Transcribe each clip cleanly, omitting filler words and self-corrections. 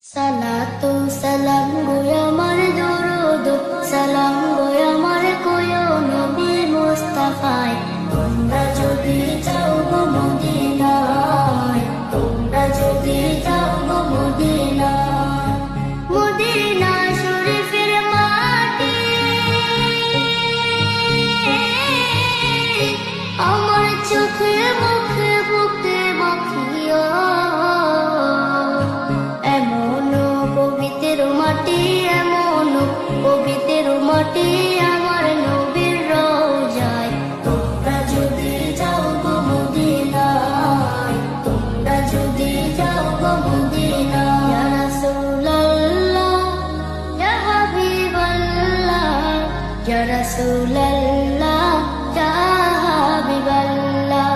সালাতু সালাম গো আমার দরুদ সালাম গো আমার কোয় নবী মুস্তাফায় তোমরা যদি যাও গো মদিনায় তোমরা যদি যাও গো মদিনায় মদিনা শরীফের মাটি আমার চোখে মুখে বুকে মাখিও মাটি এমন পবিত্র মাটি আমার নবীর রওজায় তোমরা যদি যাও গো মদিনায় তোমরা যদি যাও গো মদিনায় ইয়া রাসূলুল্লাহ ইয়া হাবিবাল্লাহ ইয়া রাসূলুল্লাহ ইয়া হাবিবাল্লাহ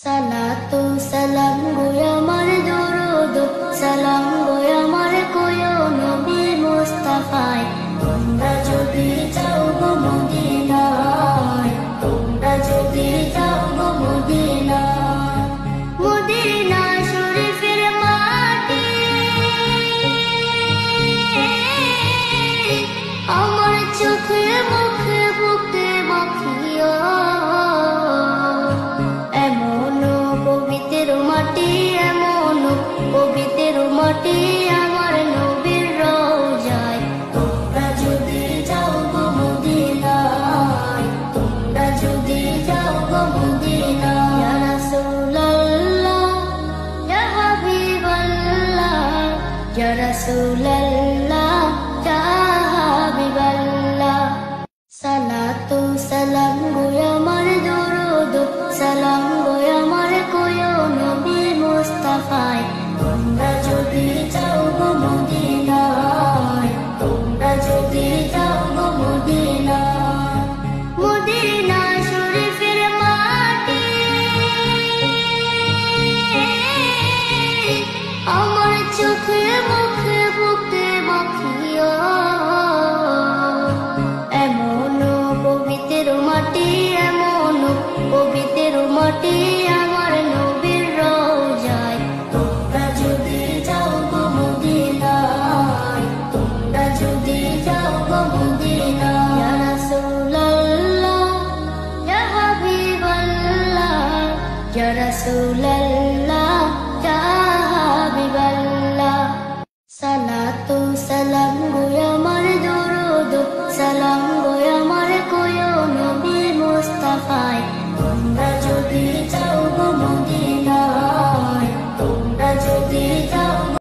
সালাতু সালাম গো আমার দরুদ সালাম গো আমার কোয় নবী মুস্তাফায় তোমরা যদি যাও গো মদিনায় তোমরা যদি যাও গো মদিনায় মদিনা শরীফের মাটি আমার চোখে মুখে বুকে মাখিও এমন পবিত্র মাটি এমন পবিত্র মাটি আমার নবীর রওজায় তোমরা যদি যাও গো মদিনায় তোমরা যদি যাও গো মদিনায় ইয়া রাসূলুল্লাহ ইয়া হাবিবাল্লাহ ইয়া রাসূলুল্লাহ